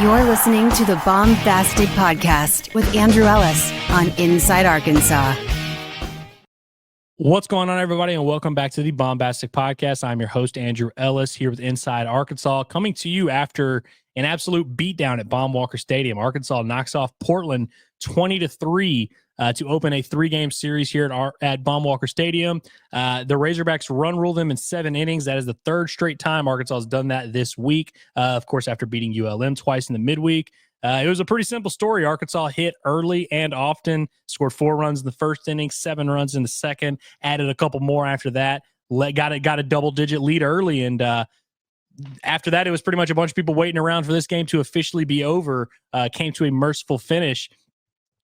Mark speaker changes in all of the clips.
Speaker 1: You're listening to the Baumbastic Podcast with Andrew Ellis on Inside Arkansas.
Speaker 2: What's going on, everybody, and welcome back to the Baumbastic Podcast. I'm your host, Andrew Ellis, here with Inside Arkansas, coming to you after an absolute beatdown at Baum-Walker Stadium. Arkansas knocks off Portland 20-3 to open a three-game series here at Baum-Walker Stadium. The Razorbacks run-rule them in 7 innings. That is the third straight time Arkansas has done that this week, of course, after beating ULM twice in the midweek. It was a pretty simple story. Arkansas hit early and often, scored 4 runs in the first inning, 7 runs in the second, added a couple more after that, got a double-digit lead early, and after that, it was pretty much a bunch of people waiting around for this game to officially be over, came to a merciful finish.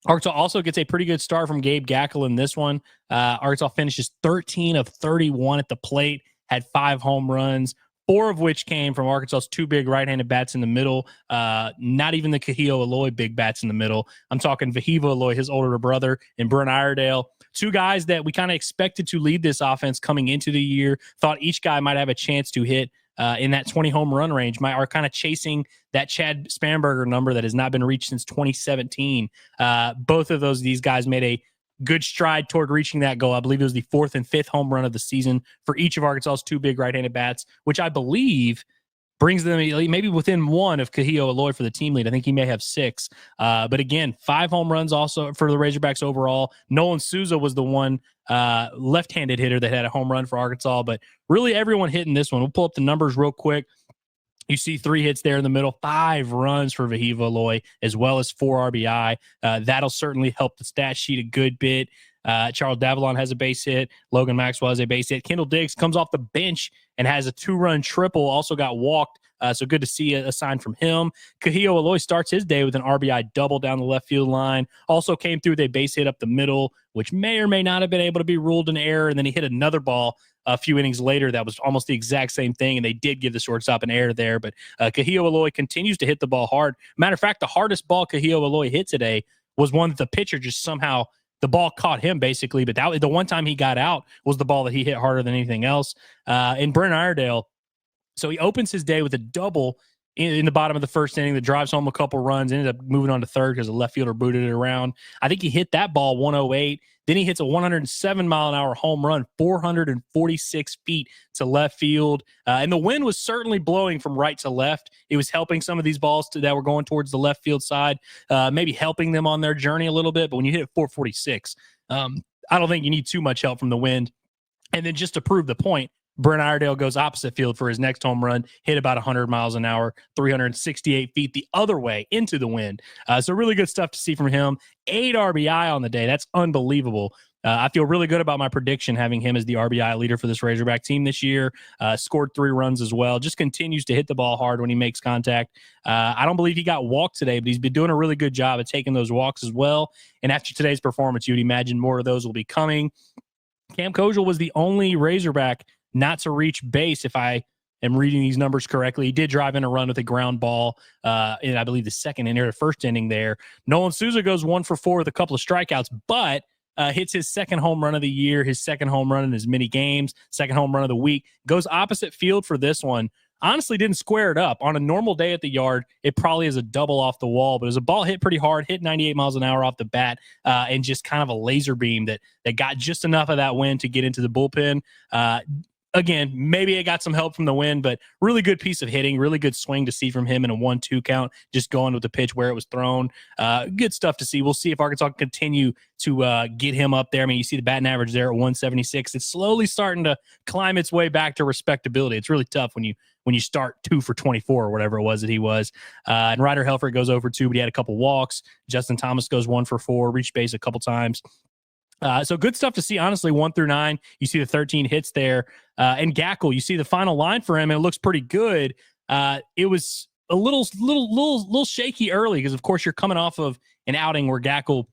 Speaker 2: Arkansas also gets a pretty good start from Gabe Gaeckle in this one. Arkansas finishes 13 of 31 at the plate, had 5 home runs, 4 of which came from Arkansas's 2 big right-handed bats in the middle. Not even the Kahio Aloy big bats in the middle. I'm talking Fayetteville Aloy, his older brother, and Brent Iredale. 2 guys that we kind of expected to lead this offense coming into the year. Thought each guy might have a chance to hit in that 20 home run range, are kind of chasing that Chad Spanberger number that has not been reached since 2017. Both of these guys made a good stride toward reaching that goal. I believe it was the 4th and 5th home run of the season for each of Arkansas's 2 big right-handed bats, which I believe brings them maybe within 1 of Kahio Aloy for the team lead. I think he may have 6. But again, 5 home runs also for the Razorbacks overall. Nolan Souza was the one left-handed hitter that had a home run for Arkansas, but really everyone hitting this one. We'll pull up the numbers real quick. You see 3 hits there in the middle, 5 runs for Fayetteville Aloy, as well as 4 RBI. That'll certainly help the stat sheet a good bit. Charles Davalon has a base hit. Logan Maxwell has a base hit. Kendall Diggs comes off the bench and has a 2-run triple, also got walked. So good to see a sign from him. Kahio Aloy starts his day with an RBI double down the left field line. Also came through with a base hit up the middle, which may or may not have been able to be ruled an error. And then he hit another ball a few innings later that was almost the exact same thing, and they did give the shortstop an error there. But Kahio Aloy continues to hit the ball hard. Matter of fact, the hardest ball Kahio Aloy hit today was one that the pitcher just somehow – the ball caught him, basically, but the one time he got out was the ball that he hit harder than anything else. And Brent Iredale, so he opens his day with a double in the bottom of the first inning that drives home a couple runs, ended up moving on to third because the left fielder booted it around. I think he hit that ball 108. Then he hits a 107-mile-an-hour home run, 446 feet to left field. And the wind was certainly blowing from right to left. It was helping some of these balls that were going towards the left field side, maybe helping them on their journey a little bit. But when you hit 446, I don't think you need too much help from the wind. And then just to prove the point, Brent Iredale goes opposite field for his next home run, hit about 100 miles an hour, 368 feet the other way into the wind. So really good stuff to see from him. 8 RBI on the day. That's unbelievable. I feel really good about my prediction, having him as the RBI leader for this Razorback team this year. Scored 3 runs as well. Just continues to hit the ball hard when he makes contact. I don't believe he got walked today, but he's been doing a really good job of taking those walks as well. And after today's performance, you'd imagine more of those will be coming. Cam Kojal was the only Razorback not to reach base, if I am reading these numbers correctly. He did drive in a run with a ground ball in, I believe, the second inning or the first inning there. Nolan Souza goes 1 for 4 with a couple of strikeouts, but hits his second home run of the year, his second home run in as many games, second home run of the week. Goes opposite field for this one. Honestly, didn't square it up. On a normal day at the yard, it probably is a double off the wall, but it was a ball hit pretty hard, hit 98 miles an hour off the bat, and just kind of a laser beam that got just enough of that wind to get into the bullpen. Again, maybe it got some help from the wind, but really good piece of hitting, really good swing to see from him in a 1-2 count, just going with the pitch where it was thrown. Good stuff to see. We'll see if Arkansas can continue to get him up there. I mean, you see the batting average there at 176. It's slowly starting to climb its way back to respectability. It's really tough when you start 2 for 24 or whatever it was that he was. And Ryder Helfrich goes over 2, but he had a couple walks. Justin Thomas goes 1 for 4, reached base a couple times. So good stuff to see, honestly, 1 through 9. You see the 13 hits there. And Gaeckle, you see the final line for him, and it looks pretty good. It was a little shaky early because, of course, you're coming off of an outing where Gaeckle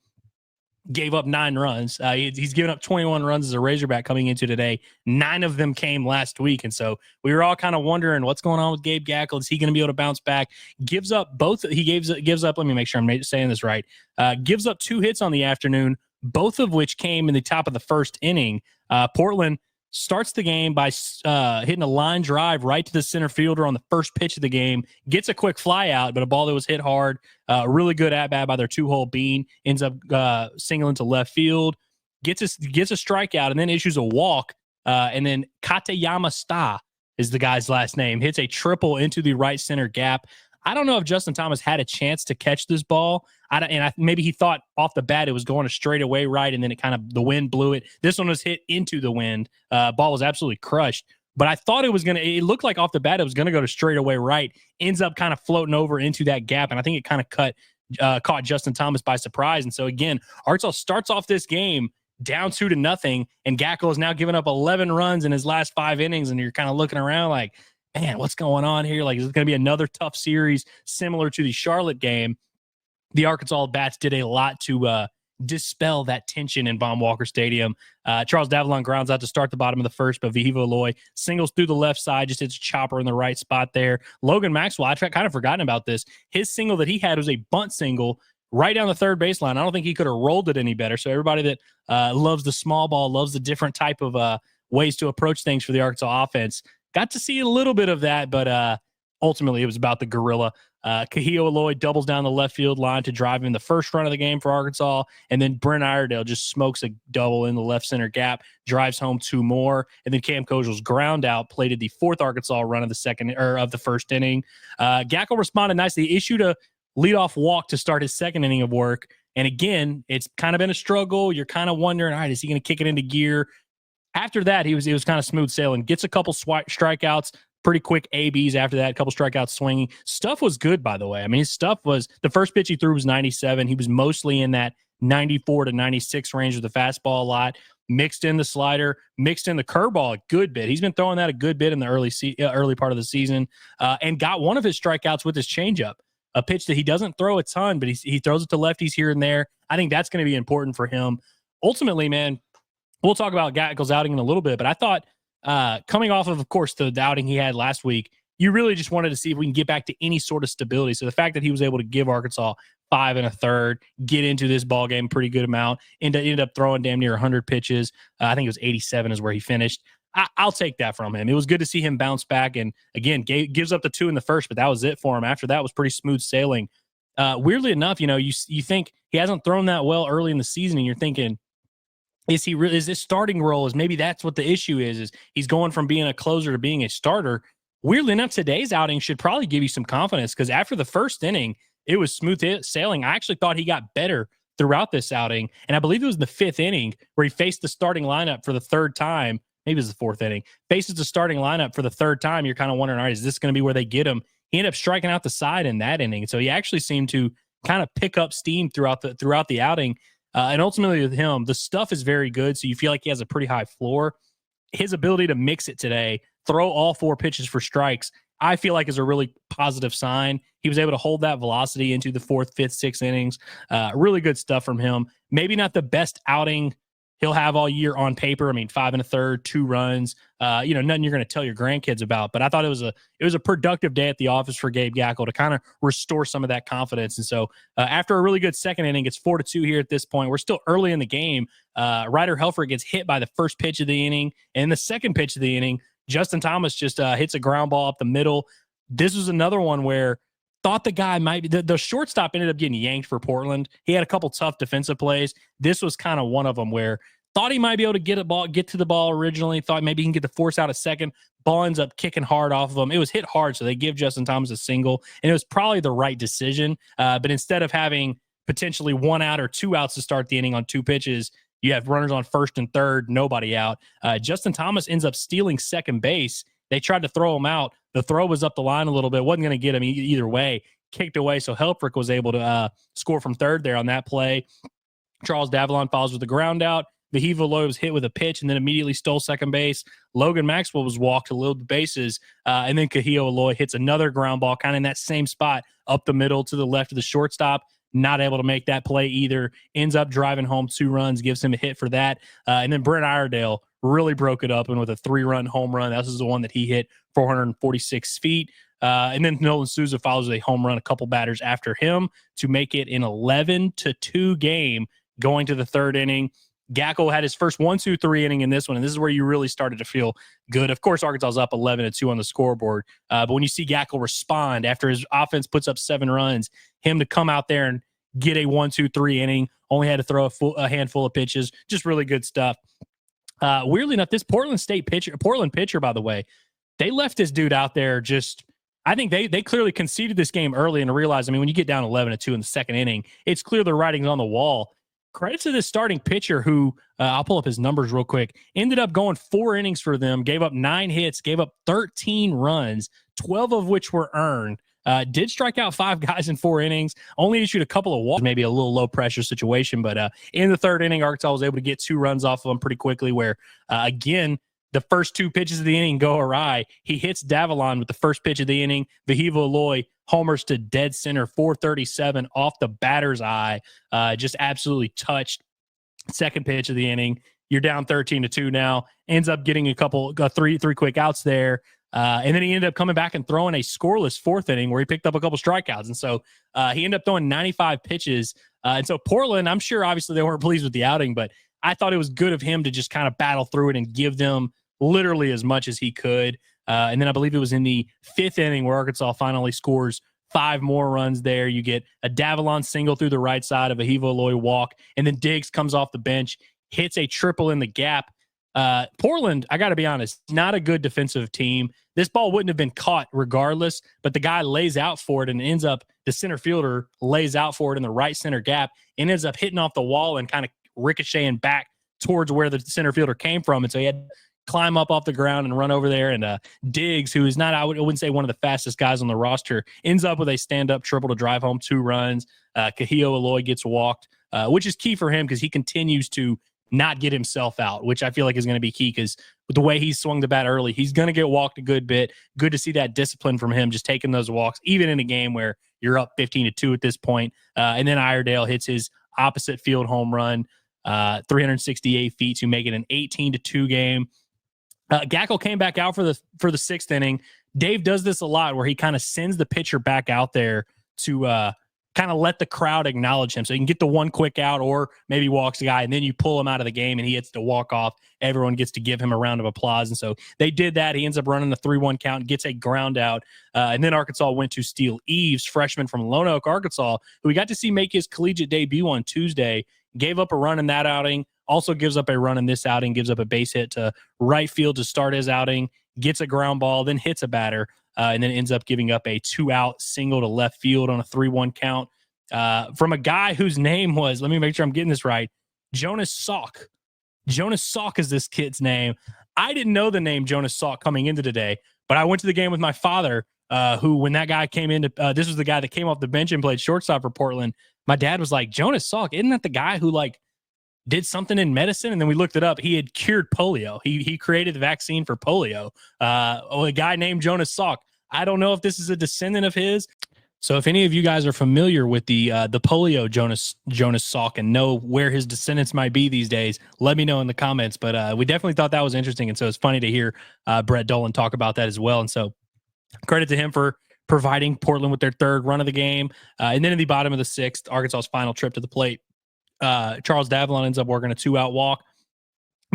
Speaker 2: gave up 9 runs. He's given up 21 runs as a Razorback coming into today. 9 of them came last week. And so we were all kind of wondering what's going on with Gabe Gaeckle. Is he going to be able to bounce back? Gives up, let me make sure I'm saying this right. Gives up 2 hits on the afternoon, both of which came in the top of the first inning. Portland starts the game by hitting a line drive right to the center fielder on the first pitch of the game, gets a quick fly out, but a ball that was hit hard. Really good at-bat by their two-hole Bean, ends up singling to left field, gets a strikeout, and then issues a walk. And then Katayama Sta is the guy's last name, hits a triple into the right center gap. I don't know if Justin Thomas had a chance to catch this ball. Maybe he thought off the bat it was going a straightaway right, and then the wind blew it. This one was hit into the wind. Ball was absolutely crushed. But I thought it looked like off the bat it was going to go to straightaway right. Ends up kind of floating over into that gap, and I think it kind of caught Justin Thomas by surprise. And so again, Arkansas starts off this game down 2-0, and Gaeckle has now given up 11 runs in his last 5 innings, and you're kind of looking around like, man, what's going on here? Like, is it going to be another tough series similar to the Charlotte game? The Arkansas bats did a lot to dispel that tension in Baum-Walker Stadium. Charles Davalon grounds out to start the bottom of the first, but Fayetteville Fly singles through the left side, just hits a chopper in the right spot there. Logan Maxwell, I've kind of forgotten about this. His single that he had was a bunt single right down the third baseline. I don't think he could have rolled it any better. So everybody that loves the small ball, loves the different type of ways to approach things for the Arkansas offense, got to see a little bit of that, but ultimately it was about the gorilla. Kahio Aloy doubles down the left field line to drive in the first run of the game for Arkansas, and then Brent Iredale just smokes a double in the left center gap, drives home 2 more, and then Cam Kojal's ground out plated the 4th Arkansas run of the first inning. Gaeckle responded nicely. He issued a leadoff walk to start his second inning of work, and again, it's kind of been a struggle. You're kind of wondering, all right, is he going to kick it into gear? After that, it was kind of smooth sailing. Gets a couple strikeouts, pretty quick ABs after that, a couple strikeouts swinging. Stuff was good, by the way. I mean, his stuff was, the first pitch he threw was 97. He was mostly in that 94 to 96 range with the fastball a lot. Mixed in the slider, mixed in the curveball a good bit. He's been throwing that a good bit in the early part of the season, and got one of his strikeouts with his changeup, a pitch that he doesn't throw a ton, but he throws it to lefties here and there. I think that's going to be important for him. Ultimately, man, we'll talk about Gaeckle's outing in a little bit, but I thought coming off of course, the outing he had last week, you really just wanted to see if we can get back to any sort of stability. So the fact that he was able to give Arkansas 5 1/3, get into this ball game pretty good amount, ended up throwing damn near 100 pitches. I think it was 87 is where he finished. I'll take that from him. It was good to see him bounce back. And again, gives up the 2 in the first, but that was it for him. After that was pretty smooth sailing. Weirdly enough, you think he hasn't thrown that well early in the season, and you're thinking, is this starting role, is maybe that's what the issue is he's going from being a closer to being a starter. Weirdly enough, today's outing should probably give you some confidence, because after the first inning, it was smooth sailing. I actually thought he got better throughout this outing, and I believe it was the 5th inning where he faced the starting lineup for the 3rd time. Maybe it was the 4th inning. Faces the starting lineup for the 3rd time. You're kind of wondering, all right, is this going to be where they get him? He ended up striking out the side in that inning, so he actually seemed to kind of pick up steam throughout the outing. And ultimately with him, the stuff is very good, so you feel like he has a pretty high floor. His ability to mix it today, throw all 4 pitches for strikes, I feel like is a really positive sign. He was able to hold that velocity into the 4th, 5th, 6th innings. Really good stuff from him. Maybe not the best outing he'll have all year on paper. I mean, 5 1/3, 2 runs, nothing you're going to tell your grandkids about, but I thought it was a productive day at the office for Gabe Gaeckle to kind of restore some of that confidence. And so after a really good second inning, it's 4-2 here at this point. We're still early in the game. Ryder Helfrich gets hit by the first pitch of the inning, and the second pitch of the inning, Justin Thomas just hits a ground ball up the middle. This was another one where thought the guy might be, the shortstop ended up getting yanked for Portland. He had a couple tough defensive plays. This was kind of one of them where thought he might be able to get to the ball originally, thought maybe he can get the force out a second. Ball ends up kicking hard off of him. It was hit hard, so they give Justin Thomas a single, and it was probably the right decision. But instead of having potentially 1 out or 2 outs to start the inning on 2 pitches, you have runners on first and third, nobody out. Justin Thomas ends up stealing second base. They tried to throw him out. The throw was up the line a little bit. Wasn't going to get him either way. Kicked away, so Helfrich was able to score from third there on that play. Charles Davalon follows with the ground out. Fayetteville Fly was hit with a pitch and then immediately stole second base. Logan Maxwell was walked to load the bases, and then Kahio Aloy hits another ground ball kind of in that same spot up the middle to the left of the shortstop. Not able to make that play either. Ends up driving home 2 runs, gives him a hit for that. And then Brent Iredale really broke it up and with a 3-run home run. That was the one that he hit 446 feet. And then Nolan Souza follows a home run a couple batters after him to make it an 11-2 game going to the 3rd inning. Gaeckle had his first 1-2-3 inning in this one, and this is where you really started to feel good. Of course, Arkansas's up 11-2 on the scoreboard, but when you see Gaeckle respond after his offense puts up 7 runs, him to come out there and get a 1-2-3 inning, only had to throw a handful of pitches, just really good stuff. Weirdly enough, this Portland pitcher, by the way, they left this dude out there just – I think they clearly conceded this game early and realized, I mean, when you get down 11-2 in the second inning, it's clear the writing's on the wall. Credit to this starting pitcher who, I'll pull up his numbers real quick, ended up going 4 innings for them, gave up 9 hits, gave up 13 runs, 12 of which were earned. Did strike out 5 guys in 4 innings, only issued a couple of walks, maybe a little low pressure situation. But in the third inning, Arkansas was able to get 2 runs off of them pretty quickly where, again, the first 2 pitches of the inning go awry. He hits Davalon with the first pitch of the inning. Vahiva Aloy homers to dead center, 437 off the batter's eye. Just absolutely touched. Second pitch of the inning. You're down 13-2 now. Ends up getting three quick outs there. And then he ended up coming back and throwing a scoreless 4th inning where he picked up a couple strikeouts. And so he ended up throwing 95 pitches. And so Portland, I'm sure obviously they weren't pleased with the outing, but I thought it was good of him to just kind of battle through it and give them literally as much as he could. And then I believe it was in the 5th inning where Arkansas finally scores 5 more runs there. You get a Davalon single through the right side of a Vahiva Aloy walk, and then Diggs comes off the bench, hits a triple in the gap. Portland, I got to be honest, not a good defensive team. This ball wouldn't have been caught regardless, but the guy lays out for it and ends up, the center fielder lays out for it in the right center gap and ends up hitting off the wall and kind of ricocheting back towards where the center fielder came from. And so he had to climb up off the ground and run over there. And Diggs, who is not, I wouldn't say one of the fastest guys on the roster, ends up with a stand-up triple to drive home 2 runs. Kahio Aloy gets walked, which is key for him because he continues to not get himself out, which I feel like is going to be key because with the way he swung the bat early, he's going to get walked a good bit. Good to see that discipline from him, just taking those walks, even in a game where you're up 15-2 at this point. And then Iredale hits his opposite field home run, 368 feet to make it an 18-2 game. Gaeckle came back out for the 6th inning. Dave does this a lot where he kind of sends the pitcher back out there to kind of let the crowd acknowledge him so he can get the one quick out or maybe walks the guy, and then you pull him out of the game and he hits the walk-off. Everyone gets to give him a round of applause, and so they did that. He ends up running the 3-1 count, gets a ground out, and then Arkansas went to Steele Eves, freshman from Lone Oak, Arkansas, who we got to see make his collegiate debut on Tuesday, gave up a run in that outing, also gives up a run in this outing, gives up a base hit to right field to start his outing, gets a ground ball, then hits a batter, and then ends up giving up a 2-out single to left field on a 3-1 count from a guy whose name was, let me make sure I'm getting this right, Jonas Salk. Jonas Salk is this kid's name. I didn't know the name Jonas Salk coming into today, but I went to the game with my father, who, when that guy came into, this was the guy that came off the bench and played shortstop for Portland. My dad was like, Jonas Salk, isn't that the guy who did something in medicine? And then we looked it up. He had cured polio. He created the vaccine for polio. A guy named Jonas Salk. I don't know if this is a descendant of his. So if any of you guys are familiar with the polio Jonas Salk and know where his descendants might be these days, let me know in the comments. But we definitely thought that was interesting. And so it's funny to hear Brett Dolan talk about that as well. And so credit to him for providing Portland with their 3rd run of the game. And then in the bottom of the 6th, Arkansas's final trip to the plate, Charles Davalon ends up working a 2-out walk.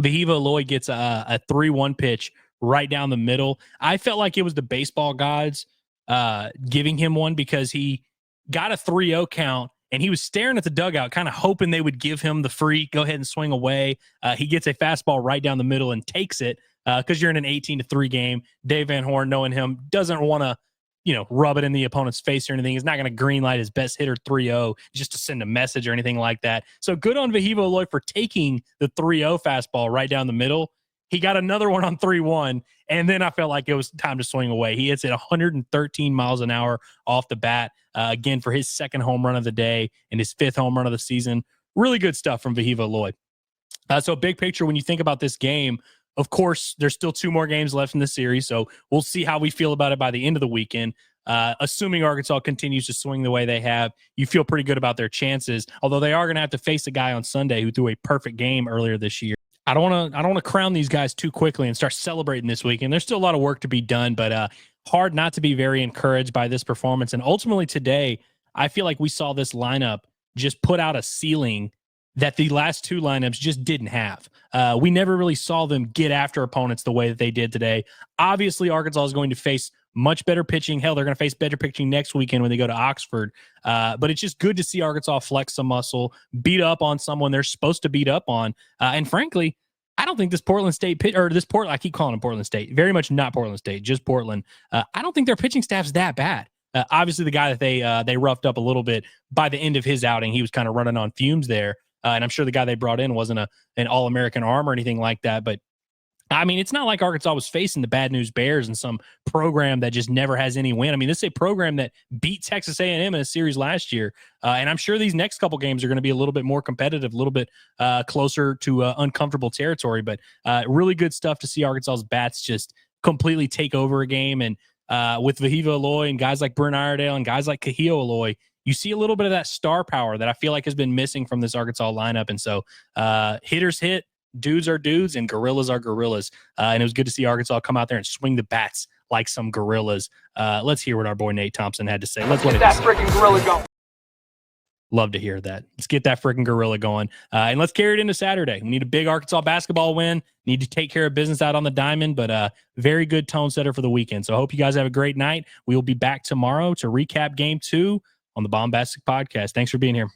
Speaker 2: Vahiva Aloy gets a 3-1 pitch right down the middle. I felt like it was the baseball gods giving him one because he got a 3-0 count and he was staring at the dugout, kind of hoping they would give him the free, go ahead and swing away. He gets a fastball right down the middle and takes it because you're in an 18-3 game. Dave Van Horn, knowing him, doesn't want to rub it in the opponent's face or anything. He's not going to green light his best hitter 3-0 just to send a message or anything like that. So good on Vahiva Aloy for taking the 3-0 fastball right down the middle. He got another one on 3-1, and then I felt like it was time to swing away. He hits it 113 miles an hour off the bat, again, for his 2nd home run of the day and his 5th home run of the season. Really good stuff from Vahiva Aloy. So big picture, when you think about this game, of course, there's still 2 more games left in the series, so we'll see how we feel about it by the end of the weekend. Assuming Arkansas continues to swing the way they have, you feel pretty good about their chances, although they are going to have to face a guy on Sunday who threw a perfect game earlier this year. I don't want to crown these guys too quickly and start celebrating this weekend. There's still a lot of work to be done, but hard not to be very encouraged by this performance. And ultimately today, I feel like we saw this lineup just put out a ceiling that the last two lineups just didn't have. We never really saw them get after opponents the way that they did today. Obviously, Arkansas is going to face much better pitching. Hell, they're going to face better pitching next weekend when they go to Oxford. But it's just good to see Arkansas flex some muscle, beat up on someone they're supposed to beat up on. And frankly, I don't think this Portland State I keep calling them Portland State, very much not Portland State, just Portland. I don't think their pitching staff's that bad. Obviously, the guy that they roughed up a little bit by the end of his outing, he was kind of running on fumes there. And I'm sure the guy they brought in wasn't an All-American arm or anything like that. But, I mean, it's not like Arkansas was facing the Bad News Bears and some program that just never has any win. I mean, this is a program that beat Texas A&M in a series last year. And I'm sure these next couple games are going to be a little bit more competitive, a little bit closer to uncomfortable territory. But really good stuff to see Arkansas's bats just completely take over a game. And with Vahiva Aloy and guys like Brent Iredale and guys like Kahio Aloy, you see a little bit of that star power that I feel like has been missing from this Arkansas lineup. And so hitters hit, dudes are dudes, and gorillas are gorillas. And it was good to see Arkansas come out there and swing the bats like some gorillas. Let's hear what our boy Nate Thompson had to say. Let's get that freaking gorilla going. Love to hear that. Let's get that freaking gorilla going. And let's carry it into Saturday. We need a big Arkansas basketball win. Need to take care of business out on the diamond, but very good tone setter for the weekend. So I hope you guys have a great night. We will be back tomorrow to recap game 2 on the Baumbastic Podcast. Thanks for being here.